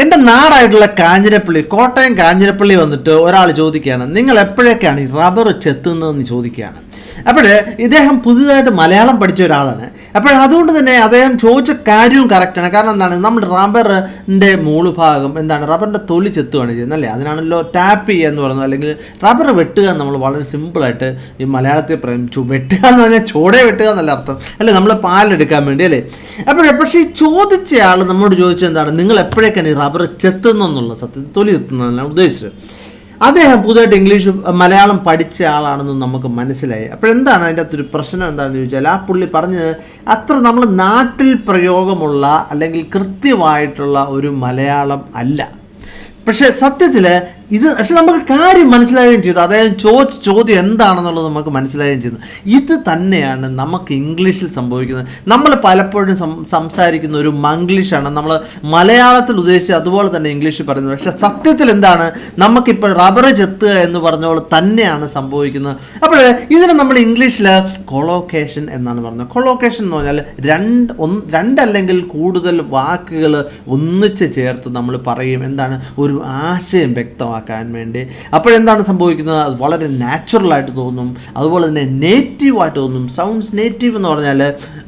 എൻ്റെ നാടായിട്ടുള്ള കാഞ്ഞിരപ്പള്ളി, കോട്ടയം കാഞ്ഞിരപ്പള്ളി വന്നിട്ട് ഒരാൾ ചോദിക്കുകയാണ്, നിങ്ങൾ എപ്പോഴൊക്കെയാണ് ഈ റബ്ബർ ചെത്തുന്നതെന്ന് ചോദിക്കുകയാണ്. അപ്പോൾ ഇദ്ദേഹം പുതുതായിട്ട് മലയാളം പഠിച്ച ഒരാളാണ്. അപ്പോൾ അതുകൊണ്ട് തന്നെ അദ്ദേഹം ചോദിച്ച കാര്യവും കറക്റ്റാണ്. കാരണം എന്താണ്, നമ്മൾ റബ്ബറിൻ്റെ മൂള് ഭാഗം എന്താണ്, റബ്ബറിൻ്റെ തൊലി ചെത്തുകയാണ് ചെയ്യുന്നത് അല്ലേ. അതിനാണല്ലോ ടാപ്പ് ചെയ്യുക എന്ന് പറയുന്നത്, അല്ലെങ്കിൽ റബ്ബർ വെട്ടുക നമ്മൾ വളരെ സിമ്പിളായിട്ട് ഈ മലയാളത്തിൽ പറയും. വെട്ടുക എന്ന് പറഞ്ഞാൽ ചോടെ വെട്ടുക എന്നല്ല അർത്ഥം അല്ലേ, നമ്മൾ പാലെടുക്കാൻ വേണ്ടി അല്ലേ. പക്ഷേ ഈ ചോദിച്ച ആൾ നമ്മോട് ചോദിച്ചത് എന്താണ്, നിങ്ങൾ എപ്പോഴൊക്കെയാണ് ഈ റബ്ബർ ചെത്തുന്നെന്നുള്ള, സത്യത്തിൽ തൊലി ചെത്തുന്നതെന്നാണ് ഉദ്ദേശിച്ചത്. അദ്ദേഹം പുതുതായിട്ട് മലയാളം പഠിച്ച ആളാണെന്ന് നമുക്ക് മനസ്സിലായി. അപ്പോഴെന്താണ് അതിൻ്റെ അകത്തൊരു പ്രശ്നം എന്താണെന്ന് ചോദിച്ചാൽ, ആ പുള്ളി പറഞ്ഞത് അത്ര നമ്മൾ നാട്ടിൽ പ്രയോഗമുള്ള അല്ലെങ്കിൽ കൃത്യമായിട്ടുള്ള ഒരു മലയാളം അല്ല. പക്ഷേ സത്യത്തിൽ പക്ഷെ നമുക്ക് കാര്യം മനസ്സിലാവുകയും ചെയ്തു. അതായത് ചോദ്യം എന്താണെന്നുള്ളത് നമുക്ക് മനസ്സിലാവുകയും ചെയ്തു. ഇത് തന്നെയാണ് നമുക്ക് ഇംഗ്ലീഷിൽ സംഭവിക്കുന്നത്. നമ്മൾ പലപ്പോഴും സംസാരിക്കുന്ന ഒരു മംഗ്ലീഷാണ് നമ്മൾ മലയാളത്തിൽ ഉദ്ദേശിച്ച് അതുപോലെ തന്നെ ഇംഗ്ലീഷിൽ പറയുന്നത്. പക്ഷെ സത്യത്തിൽ എന്താണ്, നമുക്കിപ്പോൾ റബ്ബർ ചെത്തുക എന്ന് പറഞ്ഞ തന്നെയാണ് സംഭവിക്കുന്നത്. അപ്പോൾ ഇതിന് നമ്മൾ ഇംഗ്ലീഷിൽ കൊളോക്കേഷൻ എന്നാണ് പറയുന്നത്. കൊളോക്കേഷൻ എന്ന് പറഞ്ഞാൽ രണ്ടല്ലെങ്കിൽ കൂടുതൽ വാക്കുകൾ ഒന്നിച്ച് ചേർത്ത് നമ്മൾ പറയും, എന്താണ്, ഒരു ആശയം വ്യക്തമാക്കാൻ വേണ്ടി. അപ്പോഴെന്താണ് സംഭവിക്കുന്നത്, അത് വളരെ നാച്ചുറലായിട്ട് തോന്നും, അതുപോലെ തന്നെ നേറ്റീവായിട്ട് തോന്നും. സൗണ്ട്സ് നേറ്റീവ് എന്ന് പറഞ്ഞാൽ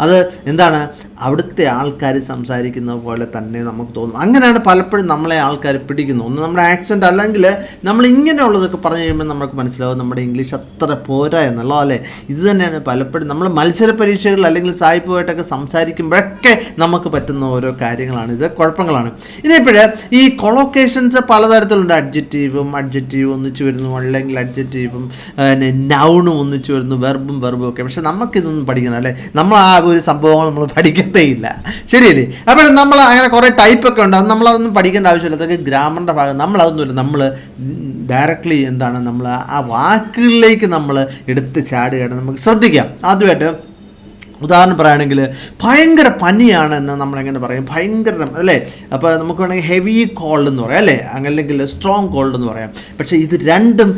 അത് എന്താണ്, അവിടുത്തെ ആൾക്കാർ സംസാരിക്കുന്ന പോലെ തന്നെ നമുക്ക് തോന്നും. അങ്ങനെയാണ് പലപ്പോഴും നമ്മളെ ആൾക്കാർ പിടിക്കുന്നത്. ഒന്ന് നമ്മുടെ ആക്സെൻ്റ്, അല്ലെങ്കിൽ നമ്മൾ ഇങ്ങനെയുള്ളതൊക്കെ പറഞ്ഞു കഴിയുമ്പോൾ നമുക്ക് മനസ്സിലാവും നമ്മുടെ ഇംഗ്ലീഷ് അത്ര പോരാ എന്നുള്ളത് അല്ലേ. ഇത് തന്നെയാണ് പലപ്പോഴും നമ്മൾ മത്സര പരീക്ഷകളിൽ അല്ലെങ്കിൽ സായിപ്പുമായിട്ടൊക്കെ സംസാരിക്കുമ്പോഴൊക്കെ നമുക്ക് പറ്റുന്ന ഓരോ കാര്യങ്ങളാണ്, ഇത് കുഴപ്പങ്ങളാണ്. ഇനിയിപ്പോൾ ഈ കൊളോക്കേഷൻസ് പലതരത്തിലുണ്ട്. അഡ്ജക്റ്റീവ് ഒന്നിച്ച് വരുന്നു, അല്ലെങ്കിൽ അഡ്ജക്റ്റീവും നൗണും ഒന്നിച്ച് വരുന്നു, വെർബും ഒക്കെ. പക്ഷെ നമുക്കിതൊന്നും പഠിക്കണം അല്ലേ, നമ്മൾ ആ ഒരു സംഭവങ്ങൾ നമ്മൾ പഠിക്കത്തേയില്ല, ശരിയല്ലേ. അപ്പോൾ നമ്മൾ അങ്ങനെ കുറേ ടൈപ്പൊക്കെ ഉണ്ട്, അത് നമ്മളതൊന്നും പഠിക്കേണ്ട ആവശ്യമില്ല. അതൊക്കെ ഗ്രാമറിൻ്റെ ഭാഗം. നമ്മളതൊന്നുമില്ല, നമ്മൾ ഡയറക്റ്റ്ലി എന്താണ്, നമ്മൾ ആ വാക്കുകളിലേക്ക് നമ്മൾ എടുത്ത് ചാടുകയാണ്. നമുക്ക് ശ്രദ്ധിക്കാം. ആദ്യമായിട്ട് ഉദാഹരണം പറയുകയാണെങ്കിൽ, ഭയങ്കര പനിയാണ് എന്ന് നമ്മളെങ്ങനെ പറയും, ഭയങ്കര അല്ലേ. അപ്പോൾ നമുക്ക് വേണമെങ്കിൽ ഹെവി കോൾഡ് എന്ന് പറയാം അല്ലേ, അല്ലെങ്കിൽ സ്ട്രോങ് കോൾഡ് എന്ന് പറയാം. പക്ഷേ ഇത് രണ്ടും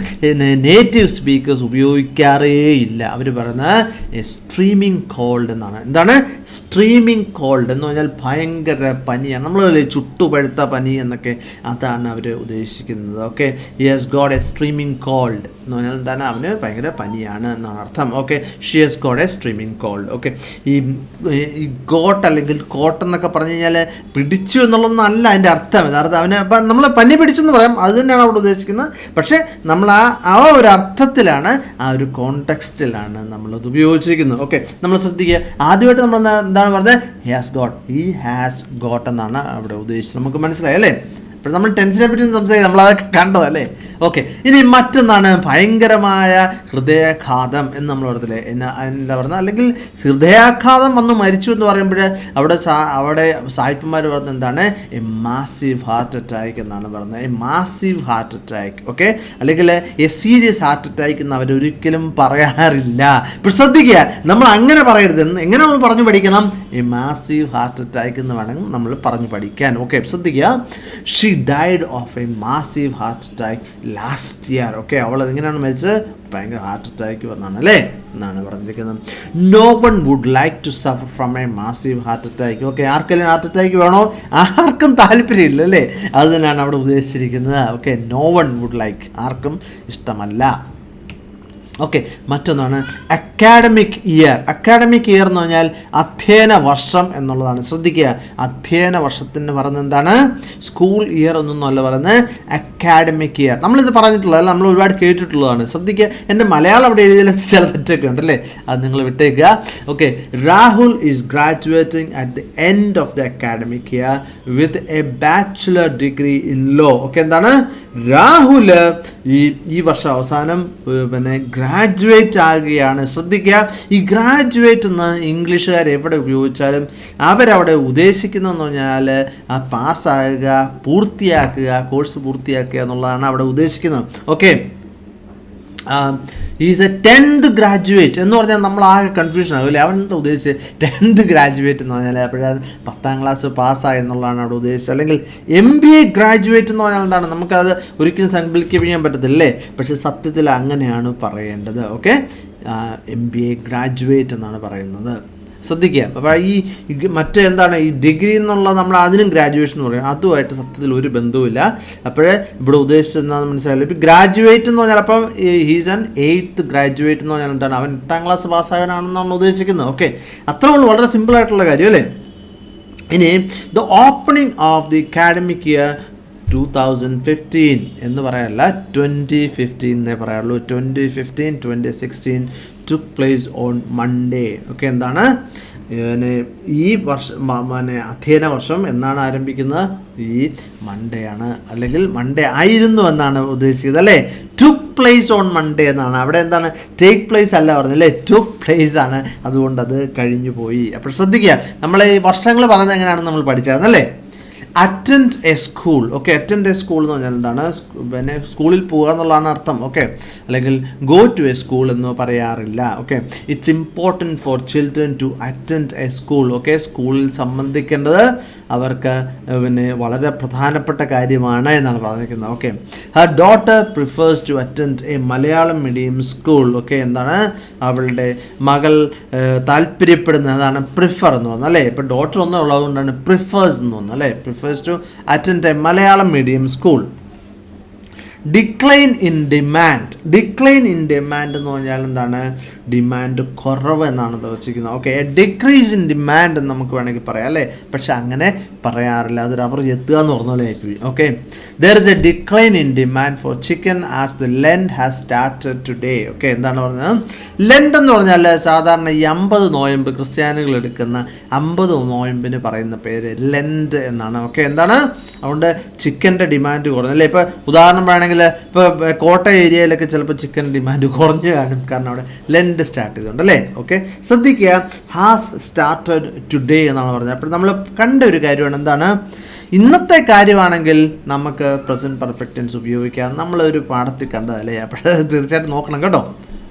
നേറ്റീവ് സ്പീക്കേഴ്സ് ഉപയോഗിക്കാറേ ഇല്ല. അവർ പറയുന്നത് സ്ട്രീമിങ് കോൾഡ് എന്നാണ്. എന്താണ് സ്ട്രീമിങ് കോൾഡ് എന്ന് പറഞ്ഞാൽ ഭയങ്കര പനിയാണ്, നമ്മൾ ചുട്ടുപഴുത്ത പനി എന്നൊക്കെ, അതാണ് അവർ ഉദ്ദേശിക്കുന്നത്. Okay, he has got a streaming cold എന്ന് പറഞ്ഞാൽ എന്താണ്, അവന് ഭയങ്കര പനിയാണ് എന്നാണ് അർത്ഥം. Okay, she has got a streaming cold. Okay, ഈ ഗോട്ട് അല്ലെങ്കിൽ കോട്ട് എന്നൊക്കെ പറഞ്ഞു കഴിഞ്ഞാൽ പിടിച്ചു എന്നുള്ളതൊന്നും അല്ല അതിൻ്റെ അർത്ഥം. യഥാർത്ഥം അവന് ഇപ്പം നമ്മൾ പനി പിടിച്ചെന്ന് പറയാം, അത് തന്നെയാണ് അവിടെ ഉദ്ദേശിക്കുന്നത്. പക്ഷേ നമ്മൾ ആ ഒരു അർത്ഥത്തിലാണ്, ആ ഒരു കോണ്ടെക്സ്റ്റിലാണ് നമ്മളത് ഉപയോഗിച്ചിരിക്കുന്നത്. ഓക്കെ, നമ്മൾ ശ്രദ്ധിക്കുക. ആദ്യമായിട്ട് നമ്മൾ എന്താണ് പറഞ്ഞത്, ഹി ഹാസ് ഗോട്ട് എന്നാണ് അവിടെ ഉദ്ദേശിച്ചത്. നമുക്ക് മനസ്സിലായി അല്ലേ. അപ്പോൾ നമ്മൾ ടെൻസിനെ പറ്റി സംസാരിക്കും, നമ്മളതൊക്കെ കണ്ടതല്ലേ. ഓക്കെ, ഇനി മറ്റൊന്നാണ് ഭയങ്കരമായ ഹൃദയാഘാതം എന്ന് നമ്മൾ പറഞ്ഞില്ലേ. എന്താ പറയുന്നത്, അല്ലെങ്കിൽ ഹൃദയാഘാതം വന്ന് മരിച്ചു എന്ന് പറയുമ്പോൾ അവിടെ സായിപ്പന്മാർ പറയുന്നത് എന്താണ്, എ മാസീവ് ഹാർട്ട് അറ്റാക്ക് എന്നാണ് പറയുന്നത്. A massive heart attack. Okay, അല്ലെങ്കിൽ എ സീരിയസ് ഹാർട്ട് അറ്റാക്ക് എന്ന് അവരൊരിക്കലും പറയാറില്ല. ഇപ്പോൾ ശ്രദ്ധിക്കുക, നമ്മൾ അങ്ങനെ പറയരുത്. എങ്ങനെ നമ്മൾ പറഞ്ഞു പഠിക്കണം, എ മാസീവ് ഹാർട്ട് അറ്റാക്ക് എന്ന് വേണം നമ്മൾ പറഞ്ഞു പഠിക്കാൻ. ഓക്കെ, ശ്രദ്ധിക്കുക. She died of A massive heart attack last year. Okay, അവൾ എങ്ങനെയാണ് മരിച്ചത്, ഭയങ്കര ഹാർട്ട് അറ്റാക്ക് വന്നാണ് അല്ലേ എന്നാണ് പറഞ്ഞിരിക്കുന്നത്. No one would like to suffer from a massive heart attack. Okay, ആർക്കെങ്കിലും ഹാർട്ട് അറ്റാക്ക് വേണോ, ആർക്കും താല്പര്യമില്ല അല്ലേ, അത് തന്നെയാണ് അവിടെ ഉദ്ദേശിച്ചിരിക്കുന്നത്. Okay, no one would like, ആർക്കും ഇഷ്ടമല്ല. ഓക്കെ, മറ്റൊന്നാണ് അക്കാഡമിക് ഇയർ. അക്കാഡമിക് ഇയർ എന്ന് പറഞ്ഞാൽ അധ്യയന വർഷം എന്നുള്ളതാണ്. ശ്രദ്ധിക്കുക, അധ്യയന വർഷത്തിന് പറയുന്നത് എന്താണ്, സ്കൂൾ ഇയർ ഒന്നൊന്നുമല്ല പറയുന്നത്, അക്കാഡമിക് ഇയർ. നമ്മളിത് പറഞ്ഞിട്ടുള്ളതല്ല, നമ്മൾ ഒരുപാട് കേട്ടിട്ടുള്ളതാണ്. ശ്രദ്ധിക്കുക, എൻ്റെ മലയാളം അവിടെ എഴുതിയ ചില തെറ്റൊക്കെ ഉണ്ടല്ലേ, അത് നിങ്ങൾ വിട്ടേക്കുക. Okay, Rahul is graduating at the end of the academic year with a bachelor degree in law. Okay, എന്താണ്, രാഹുൽ ഈ വർഷം അവസാനം ഗ്രാജുവേറ്റ് ആകുകയാണ്. ശ്രദ്ധിക്കുക, ഈ ഗ്രാജുവേറ്റ് എന്ന് ഇംഗ്ലീഷുകാർ എവിടെ ഉപയോഗിച്ചാലും അവരവിടെ ഉദ്ദേശിക്കുന്നതെന്ന് പറഞ്ഞാൽ ആ പാസ്സാകുക, പൂർത്തിയാക്കുക, കോഴ്സ് പൂർത്തിയാക്കുക എന്നുള്ളതാണ് അവിടെ ഉദ്ദേശിക്കുന്നത്. Okay, is A 10th graduate എന്ന് പറഞ്ഞാൽ നമ്മൾ ആകെ കൺഫ്യൂഷൻ ആകും അല്ലേ. അവൻ എന്താ ഉദ്ദേശിച്ചത്, 10th ഗ്രാജുവേറ്റ് എന്ന് പറഞ്ഞാൽ അപ്പോഴത് 10ാം ക്ലാസ് പാസ്സായി എന്നുള്ളതാണ് അവിടെ ഉദ്ദേശിച്ചത്. അല്ലെങ്കിൽ MBA ഗ്രാജുവേറ്റ് എന്ന് പറഞ്ഞാൽ എന്താണ്, നമുക്കത് ഒരിക്കലും സങ്കല്പിക്കാൻ പറ്റത്തില്ലേ, പക്ഷേ സത്യത്തിൽ അങ്ങനെയാണ് പറയേണ്ടത്. ഓക്കെ, MBA ഗ്രാജുവേറ്റ് എന്നാണ് പറയുന്നത്. ശ്രദ്ധിക്കുക. അപ്പോൾ ഈ മറ്റെന്താണ് ഈ ഡിഗ്രി എന്നുള്ള നമ്മൾ അതിനും ഗ്രാജുവേഷൻ എന്ന് പറയും, അതുമായിട്ട് സത്യത്തിൽ ഒരു ബന്ധവുമില്ല. അപ്പോഴേ ഇവിടെ ഉദ്ദേശിച്ചത് എന്താണെന്ന് മനസ്സിലായില്ല. ഇപ്പോൾ ഗ്രാജുവേറ്റ് എന്ന് പറഞ്ഞാൽ അപ്പം ഹീസ് ആൻ 8th ഗ്രാജുവേറ്റ് എന്ന് പറഞ്ഞാൽ എന്താണ്, അവൻ 8ാം ക്ലാസ് പാസ്സായവനാണെന്നാണ് ഉദ്ദേശിക്കുന്നത്. ഓക്കെ, അത്രേ ഉള്ളൂ, വളരെ സിമ്പിളായിട്ടുള്ള കാര്യം അല്ലേ. ഇനി the opening of the academic year 2015 എന്ന് പറയാനല്ല, 2015 എന്നേ പറയാറുള്ളൂ. 2015-2016 took place on Monday. Okay, എന്താണ് ഈ വർഷം അധ്യയന വർഷം എന്നാണ് ആരംഭിക്കുന്നത്? ഈ മൺഡേ ആണ്, അല്ലെങ്കിൽ മൺഡേ ആയിരുന്നു എന്നാണ് ഉദ്ദേശിച്ചത് അല്ലേ. took place on Monday എന്നാണ്. അവിടെ എന്താണ്, ടേക്ക് പ്ലേസ് അല്ല പറഞ്ഞല്ലേ, took place ആണ്. അതുകൊണ്ട് അത് കഴിഞ്ഞു പോയി. അപ്പോൾ ശ്രദ്ധിക്കുക, നമ്മൾ ഈ വർഷങ്ങൾ പറയുന്നത് എങ്ങനെയാണെന്ന് നമ്മൾ പഠിച്ചായിരുന്നല്ലേ. Attend a school. Okay, attend a school എന്ന് പറഞ്ഞാൽ എന്താണ്, പിന്നെ സ്കൂളിൽ പോകുക എന്നുള്ളതാണ് അർത്ഥം. ഓക്കെ, അല്ലെങ്കിൽ ഗോ ടു എ സ്കൂൾ എന്ന് പറയാറില്ല. Okay, it's important for children to attend a school. Okay, സ്കൂളിൽ സംബന്ധിക്കേണ്ടത് അവർക്ക് പിന്നെ വളരെ പ്രധാനപ്പെട്ട കാര്യമാണ് എന്നാണ് പറഞ്ഞിരിക്കുന്നത്. Okay, her daughter prefers to attend a Malayalam medium school. Okay, എന്താണ് അവളുടെ മകൾ താല്പര്യപ്പെടുന്നതാണ് പ്രിഫർ എന്ന് പറഞ്ഞാൽ അല്ലേ. ഇപ്പോൾ ഡോട്ടർ ഒന്നും ഉള്ളതുകൊണ്ടാണ് പ്രിഫേഴ്സ് എന്ന് പറഞ്ഞാൽ അല്ലേ. Prefers to attend a Malayalam medium school. Decline in demand. Decline in demand എന്ന് പറഞ്ഞാൽ എന്താണ്, ഡിമാൻഡ് കുറവ് എന്നാണ് ഉദ്ദേശിക്കുന്നത്. ഓക്കെ, ഡിക്രീസ് ഇൻ ഡിമാൻഡ് എന്ന് നമുക്ക് വേണമെങ്കിൽ പറയാം അല്ലേ, പക്ഷെ അങ്ങനെ പറയാറില്ല, അത് റബ്ബർ എത്തുക എന്ന് പറഞ്ഞാലേ. Okay, there is A decline in demand four chicken as the lent has started today. Okay, എന്താണ് പറഞ്ഞത്, ലെൻഡ് എന്ന് പറഞ്ഞാൽ സാധാരണ ഈ 50 നോയമ്പ് ക്രിസ്ത്യാനികൾ എടുക്കുന്ന 50 നോയമ്പിന് പറയുന്ന പേര് ലെൻഡ് എന്നാണ്. ഓക്കെ, എന്താണ് അതുകൊണ്ട് ചിക്കൻ്റെ ഡിമാൻഡ് കുറഞ്ഞല്ലേ. ഇപ്പോൾ ഉദാഹരണം വേണമെങ്കിൽ ഇപ്പോൾ കോട്ടയം ഏരിയയിലൊക്കെ ചിലപ്പോൾ ചിക്കൻ ഡിമാൻഡ് കുറഞ്ഞു കാണും, കാരണം അവിടെ ലെൻഡ് സ്റ്റാർട്ട് ചെയ്തുകൊണ്ട് അല്ലേ. ഓക്കെ, ശ്രദ്ധിക്കുക, ഹാസ് സ്റ്റാർട്ടഡ് ടുഡേ എന്നാണ് പറഞ്ഞത്. അപ്പോൾ നമ്മൾ കണ്ട ഒരു കാര്യമാണ് എന്താണ്, ഇന്നത്തെ കാര്യമാണെങ്കിൽ നമുക്ക് പ്രസൻറ്റ് പെർഫെക്റ്റ് ടെൻസ് ഉപയോഗിക്കാം. നമ്മളൊരു പാഠത്തിൽ കണ്ടതല്ലേ, അപ്പോൾ തീർച്ചയായിട്ടും നോക്കണം കേട്ടോ.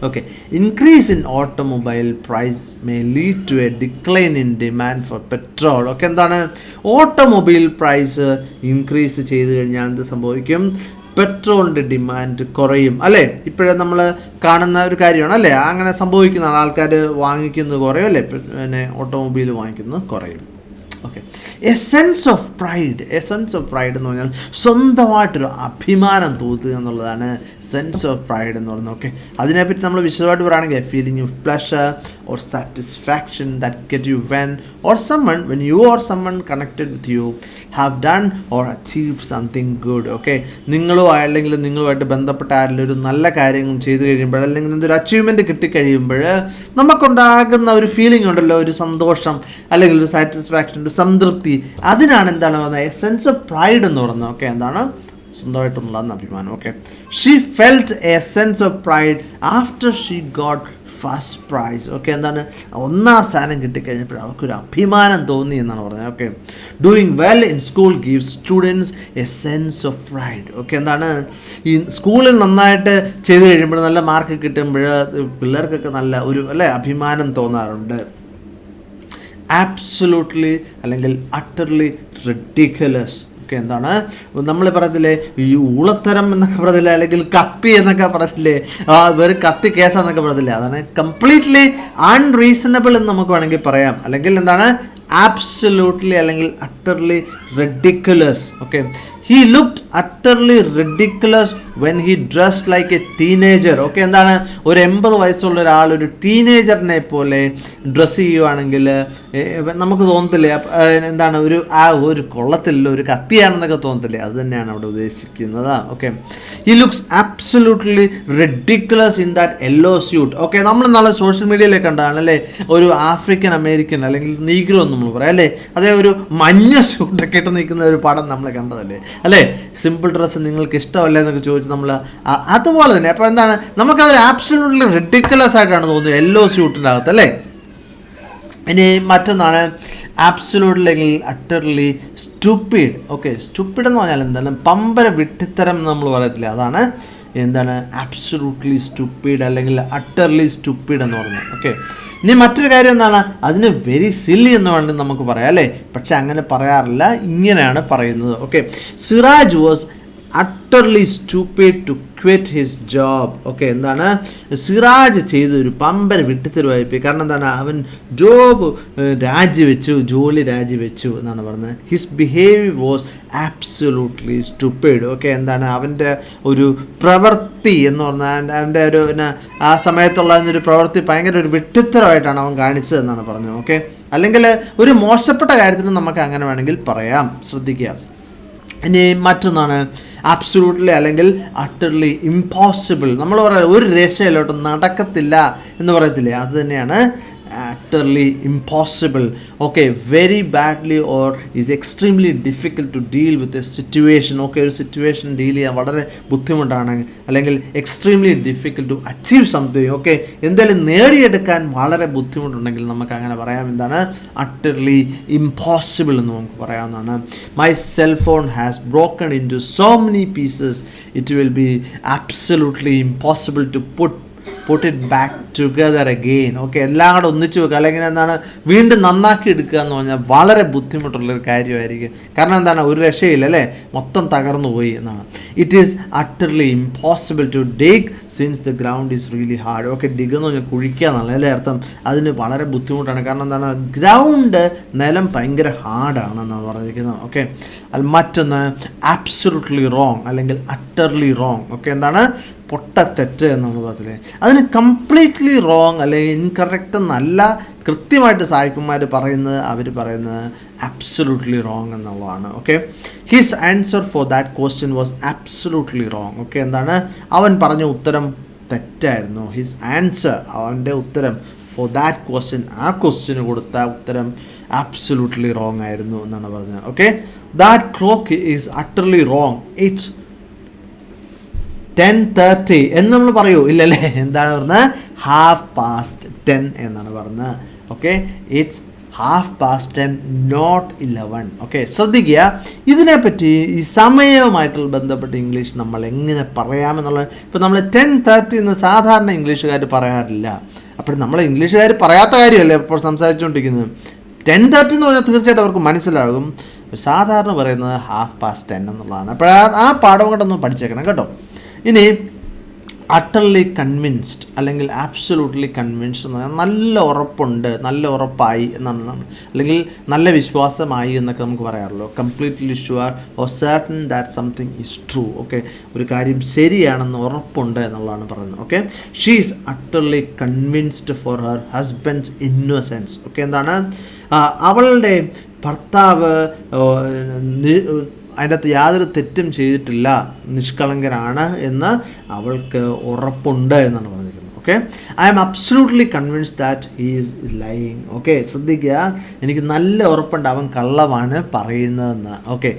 Okay, increase in automobile price may lead to a decline in demand for petrol. Okay, എന്താണ് ഓട്ടോമൊബൈൽ പ്രൈസ് ഇൻക്രീസ് ചെയ്ത് കഴിഞ്ഞാൽ എന്ത് സംഭവിക്കും, പെട്രോളിൻ്റെ ഡിമാൻഡ് കുറയും അല്ലേ. ഇപ്പോഴേ നമ്മൾ കാണുന്ന ഒരു കാര്യമാണ് അല്ലേ, അങ്ങനെ സംഭവിക്കുന്ന ആൾക്കാർ വാങ്ങിക്കുന്നത് കുറയും അല്ലേ, പിന്നെ ഓട്ടോമൊബൈൽ വാങ്ങിക്കുന്നത് കുറയും. Okay, A sense of pride. A sense of pride എന്ന് പറഞ്ഞാൽ സ്വന്തമായിട്ടൊരു അഭിമാനം തോന്നുക എന്നുള്ളതാണ് സെൻസ് ഓഫ് പ്രൈഡ് എന്ന് പറയുന്നത്. ഓക്കെ, അതിനെപ്പറ്റി നമ്മൾ വിശദമായിട്ട് പറയുകയാണെങ്കിൽ feeling of pleasure or satisfaction that get you when you or someone connected with you have done or achieved something good. Okay, നിങ്ങളോ അല്ലെങ്കിൽ നിങ്ങളുമായിട്ട് ബന്ധപ്പെട്ട ആരെങ്കിലും ഒരു നല്ല കാര്യങ്ങൾ ചെയ്തു കഴിയുമ്പോൾ, അല്ലെങ്കിൽ എന്തൊരു അച്ചീവ്മെൻറ്റ് കിട്ടിക്കഴിയുമ്പോൾ നമുക്കുണ്ടാകുന്ന ഒരു ഫീലിംഗ് ഉണ്ടല്ലോ, ഒരു സന്തോഷം അല്ലെങ്കിൽ ഒരു സാറ്റിസ്ഫാക്ഷൻ, ഒരു സംതൃപ്തി, അതിനാണ് എന്താണ് പറയുന്നത് എ സെൻസ് ഓഫ് പ്രൈഡ് എന്ന് പറയുന്നത്. ഓക്കെ, എന്താണ് സ്വന്തമായിട്ടുള്ള അഭിമാനം. Okay, she felt A sense of pride after she got first prize. Okay, എന്താണ് 1ാം സ്ഥാനം കിട്ടിക്കഴിഞ്ഞപ്പോൾ അവർക്കൊരു അഭിമാനം തോന്നി എന്നാണ് പറഞ്ഞത്. Okay, doing well in school gives students A sense of pride. Okay, എന്താണ് ഈ സ്കൂളിൽ നന്നായിട്ട് ചെയ്ത് കഴിയുമ്പോൾ, നല്ല മാർക്ക് കിട്ടുമ്പോൾ പിള്ളേർക്കൊക്കെ നല്ല ഒരു അല്ലേ അഭിമാനം തോന്നാറുണ്ട്. ആബ്സൊല്യൂട്ട്ലി അല്ലെങ്കിൽ അട്ടർലി റിഡിക്കുലസ്. ഓക്കെ, എന്താണ് നമ്മൾ പറയത്തില്ലേ ഈ ഊളത്തരം എന്നൊക്കെ പറയത്തില്ലേ, അല്ലെങ്കിൽ കത്തി എന്നൊക്കെ പറയത്തില്ലേ, വെറും കത്തി കേസാന്നൊക്കെ പറയത്തില്ലേ, അതാണ് കംപ്ലീറ്റ്ലി അൺറീസണബിൾ എന്ന് നമുക്ക് വേണമെങ്കിൽ പറയാം. അല്ലെങ്കിൽ എന്താണ് ആബ്സൊല്യൂട്ട്ലി അല്ലെങ്കിൽ utterly ridiculous. Okay, he looked utterly ridiculous when he dressed like a teenager. Okay, എന്താണ് ഒരു 80 വയസ്സുള്ള ഒരാൾ ഒരു ടീനേജറിനെ പോലെ ഡ്രസ്സ് ചെയ്യുവാണെങ്കിൽ നമുക്ക് തോന്നത്തില്ലേ എന്താണ് ഒരു കൊള്ളത്തില്ല, ഒരു കത്തിയാണെന്നൊക്കെ തോന്നത്തില്ലേ, അത് തന്നെയാണ് അവിടെ ഉദ്ദേശിക്കുന്നത്. Okay, he looks absolutely ridiculous in that yellow suit. Okay, നമ്മൾ നാളെ സോഷ്യൽ മീഡിയയിലേക്ക് കണ്ടതാണ് അല്ലേ, ഒരു ആഫ്രിക്കൻ അമേരിക്കൻ അല്ലെങ്കിൽ നീഗ്രോ എന്ന് നമ്മൾ പറയാം അല്ലേ, അതേ ഒരു മഞ്ഞ സ്യൂട്ടൊക്കെ ഇട്ട് നിൽക്കുന്ന ഒരു പടം നമ്മൾ കണ്ടതല്ലേ അല്ലേ. സിമ്പിൾ ഡ്രസ്സ് നിങ്ങൾക്ക് ഇഷ്ടമല്ല എന്നൊക്കെ ചോദിച്ച് നമ്മൾ അതുപോലെ തന്നെ. അപ്പോൾ എന്താണ് നമുക്കതൊരു ആബ്സല്യൂട്ട്ലി റിഡിക്കുലസ് ആയിട്ടാണ് തോന്നുന്നത് യെല്ലോ സ്യൂട്ടിൻ്റെ അകത്ത് അല്ലേ. ഇനി മറ്റൊന്നാണ് ആബ്സല്യൂട്ട്ലി അല്ലെങ്കിൽ അട്ടർലി സ്റ്റുപ്പിഡ്. ഓക്കെ, സ്റ്റുപ്പിഡ് എന്ന് പറഞ്ഞാൽ എന്താണ് പമ്പര വിട്ടിത്തരം എന്ന് നമ്മൾ പറയത്തില്ല, അതാണ് എന്താണ് ആബ്സല്യൂട്ട്ലി സ്റ്റുപ്പിഡ് അല്ലെങ്കിൽ അട്ടർലി സ്റ്റുപ്പിഡ് എന്ന് പറയുന്നത്. ഓക്കെ, ഇനി മറ്റൊരു കാര്യം എന്താണ്, അതിന് വെരി സില്ലി എന്ന് വേണമെങ്കിൽ നമുക്ക് പറയാം അല്ലേ, പക്ഷെ അങ്ങനെ പറയാറില്ല, ഇങ്ങനെയാണ് പറയുന്നത്. Okay, Siraj was utterly stupid to quit his job. Okay, എന്താണ് സിറാജ് ചെയ്തൊരു പമ്പര വിട്ടുത്തരുവായിപ്പോയി. കാരണം എന്താണ്, അവൻ ജോലി രാജിവെച്ചു എന്നാണ് പറഞ്ഞത്. His behaviour was absolutely stupid. Okay, എന്താണ് അവൻ്റെ ഒരു പ്രവൃത്തി എന്ന് പറഞ്ഞാൽ അവൻ്റെ ഒരു ആ സമയത്തുള്ള ഒരു പ്രവൃത്തി ഭയങ്കര ഒരു വിട്ടുത്തരമായിട്ടാണ് അവൻ കാണിച്ചത് എന്നാണ് പറഞ്ഞത്. ഓക്കെ, അല്ലെങ്കിൽ ഒരു മോശപ്പെട്ട കാര്യത്തിന് നമുക്ക് അങ്ങനെ വേണമെങ്കിൽ പറയാം, ശ്രദ്ധിക്കുക. ഇനി മറ്റൊന്നാണ് ആബ്സൊല്യൂട്ട്ലി അല്ലെങ്കിൽ അട്ടർലി ഇമ്പോസിബിൾ. നമ്മൾ പറയാം ഒരു രക്ഷയിലോട്ട് നടക്കത്തില്ല എന്ന് പറയത്തില്ലേ, അത് തന്നെയാണ് utterly impossible. Okay, very badly or is extremely difficult to deal with a situation. Okay, ഒരു സിറ്റുവേഷൻ ഡീൽ ചെയ്യാൻ വളരെ ബുദ്ധിമുട്ടാണ്, അല്ലെങ്കിൽ extremely difficult to achieve something. Okay, എന്തെങ്കിലും നേടിയെടുക്കാൻ വളരെ ബുദ്ധിമുട്ടുണ്ടെങ്കിൽ നമുക്ക് അങ്ങനെ പറയാം, എന്താണ് utterly impossible എന്ന് നമുക്ക് പറയാവുന്നതാണ്. My cell phone has broken into so many pieces, it will be absolutely impossible to put it back together again. Okay, എല്ലാം കൂടെ ഒന്നിച്ച് വെക്കുക, അല്ലെങ്കിൽ എന്താണ് വീണ്ടും നന്നാക്കി എടുക്കുക എന്ന് പറഞ്ഞാൽ വളരെ ബുദ്ധിമുട്ടുള്ളൊരു കാര്യമായിരിക്കും. കാരണം എന്താണ്, ഒരു രക്ഷയില്ല അല്ലേ, മൊത്തം തകർന്നു പോയി എന്നാണ്. It is utterly impossible to dig since the ground is really hard. Okay, dig എന്ന് പറഞ്ഞാൽ കുഴിക്കുക എന്നുള്ള അല്ലേ അർത്ഥം. അതിന് വളരെ ബുദ്ധിമുട്ടാണ്, കാരണം എന്താണ് ഗ്രൗണ്ട് നിലം ഭയങ്കര ഹാർഡാണ് എന്നാണ് പറഞ്ഞിരിക്കുന്നത്. ഓക്കെ, മറ്റൊന്ന് ആബ്സൊല്യൂട്ട്ലി റോങ് അല്ലെങ്കിൽ അട്ടർലി റോങ്. ഓക്കെ, എന്താണ് പൊട്ടത്തെറ്റ് എന്ന് പറയത്തില്ലേ, അതിന് കംപ്ലീറ്റ്ലി റോങ് അല്ലെങ്കിൽ ഇൻകറക്റ്റ് എന്നല്ല കൃത്യമായിട്ട് സായിപ്പന്മാർ പറയുന്നത്. അവർ പറയുന്നത് ആബ്സൊല്യൂട്ട്ലി റോങ് എന്നുള്ളതാണ്. Okay, his answer for that question was absolutely wrong. Okay, എന്താണ് അവൻ പറഞ്ഞ ഉത്തരം തെറ്റായിരുന്നു. ഹിസ് ആൻസർ, അവൻ്റെ ഉത്തരം ഫോർ ദാറ്റ് ക്വസ്റ്റ്യൻ, ആ ക്വസ്റ്റ്യന് കൊടുത്ത ഉത്തരം ആബ്സൊല്യൂട്ട്ലി റോങ് ആയിരുന്നു എന്നാണ് പറഞ്ഞത്. Okay, that clock is utterly wrong, it's 10:30 എന്ന് നമ്മൾ പറയൂ, ഇല്ലല്ലേ, എന്താണ് പറഞ്ഞത്, 10:30 എന്നാണ് പറഞ്ഞത്. Okay, it's 10:30 not 11. ഓക്കെ, ശ്രദ്ധിക്കുക, ഇതിനെപ്പറ്റി ഈ സമയവുമായിട്ടുള്ള ബന്ധപ്പെട്ട് ഇംഗ്ലീഷ് നമ്മൾ എങ്ങനെ പറയാമെന്നുള്ളത്. ഇപ്പോൾ നമ്മൾ 10:30 എന്ന് സാധാരണ ഇംഗ്ലീഷുകാർ പറയാറില്ല. അപ്പോൾ നമ്മൾ ഇംഗ്ലീഷുകാർ പറയാത്ത കാര്യമല്ലേ ഇപ്പോൾ സംസാരിച്ചുകൊണ്ടിരിക്കുന്നത്. 10:30 എന്ന് പറഞ്ഞാൽ തീർച്ചയായിട്ടും അവർക്ക് മനസ്സിലാകും. സാധാരണ പറയുന്നത് 10:30 എന്നുള്ളതാണ്. അപ്പോൾ ആ പാഠം കൊണ്ടൊന്ന് പഠിച്ചേക്കണം കേട്ടോ. ഇനി അട്ടർലി കൺവിൻസ്ഡ് അല്ലെങ്കിൽ ആബ്സൊല്യൂട്ട്ലി കൺവിൻസ്ഡ് എന്ന് പറഞ്ഞാൽ നല്ല ഉറപ്പുണ്ട്, നല്ല ഉറപ്പായി എന്നാണ്, അല്ലെങ്കിൽ നല്ല വിശ്വാസമായി എന്നൊക്കെ നമുക്ക് പറയാറുള്ളൂ. Completely sure or certain that something is true. Okay, ഒരു കാര്യം ശരിയാണെന്ന് ഉറപ്പുണ്ട് എന്നുള്ളതാണ് പറയുന്നത്. Okay, she is utterly convinced for her husband's innocence. Okay, എന്താണ് അവളുടെ ഭർത്താവ് അതിൻ്റെ അകത്ത് യാതൊരു തെറ്റും ചെയ്തിട്ടില്ല, നിഷ്കളങ്കനാണ് എന്ന് അവൾക്ക് ഉറപ്പുണ്ട് എന്നാണ് പറഞ്ഞിരിക്കുന്നത്. Okay, I am absolutely convinced that he is lying. Okay, ശ്രദ്ധിക്കുക, എനിക്ക് നല്ല ഉറപ്പുണ്ട് അവൻ കള്ളമാണ് പറയുന്നതെന്ന്. ഓക്കെ,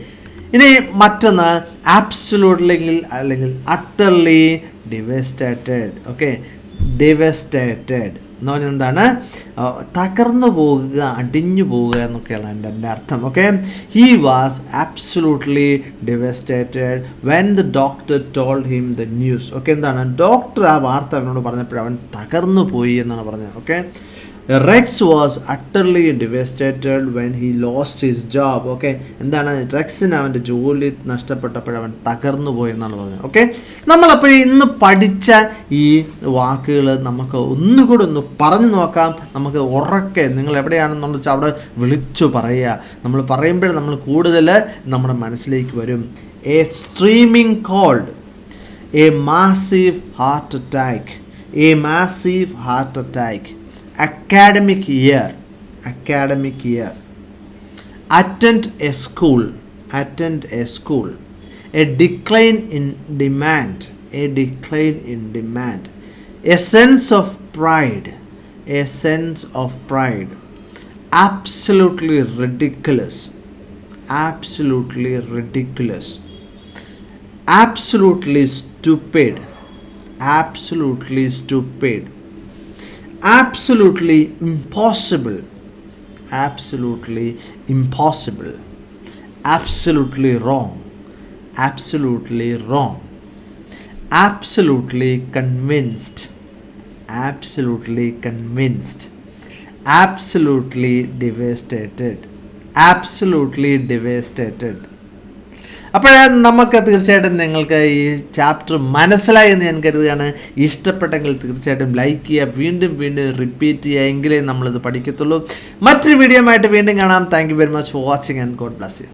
ഇനി മറ്റൊന്ന് ആബ്സൊല്യൂട്ട്ലി അല്ലെങ്കിൽ അട്ടർലി ഡിവസ്റ്റേറ്റഡ്. ഓക്കെ, ഡിവസ്റ്റേറ്റഡ് എന്ന് പറഞ്ഞാൽ എന്താണ്, തകർന്നു പോകുക, അടിഞ്ഞു പോവുക എന്നൊക്കെയാണ് എൻ്റെ അർത്ഥം. Okay, he was absolutely devastated when the doctor told him the news. Okay, എന്താണ് ഡോക്ടർ ആ വാർത്ത അവനോട് പറഞ്ഞപ്പോൾ അവൻ തകർന്നു പോയി എന്നാണ് പറഞ്ഞത്. Okay, Rex was utterly devastated when he lost his job. Okay, എന്താണ് റെക്സിന് അവൻ്റെ ജോലി നഷ്ടപ്പെട്ടപ്പോഴവൻ തകർന്നു പോയി എന്നാണ് പറഞ്ഞത്. ഓക്കെ, നമ്മളപ്പോൾ ഇന്ന് പഠിച്ച ഈ വാക്കുകൾ നമുക്ക് ഒന്നുകൂടി ഒന്ന് പറഞ്ഞു നോക്കാം. നമുക്ക് ഉറക്കെ നിങ്ങൾ എവിടെയാണെന്ന് വെച്ചാൽ അവിടെ വിളിച്ചു പറയുക. നമ്മൾ പറയുമ്പോൾ നമ്മൾ കൂടുതൽ നമ്മുടെ മനസ്സിലേക്ക് വരും. A streaming cold, a massive heart attack, a massive heart attack. Academic year, attend a school, a decline in demand, a sense of pride, absolutely ridiculous, absolutely stupid, absolutely impossible, absolutely wrong, absolutely convinced, absolutely devastated, അപ്പോഴേ നമുക്ക് തീർച്ചയായിട്ടും നിങ്ങൾക്ക് ഈ chapter മനസ്സിലായി എന്ന് ഞാൻ കരുതുകയാണ്. ഇഷ്ടപ്പെട്ടെങ്കിൽ തീർച്ചയായിട്ടും ലൈക്ക് ചെയ്യുക, വീണ്ടും വീണ്ടും റിപ്പീറ്റ് ചെയ്യുക, എങ്കിലേ നമ്മളിത് പഠിക്കത്തുള്ളൂ. മറ്റൊരു വീഡിയോ ആയിട്ട് വീണ്ടും കാണാം. Thank you very much for watching and God bless you.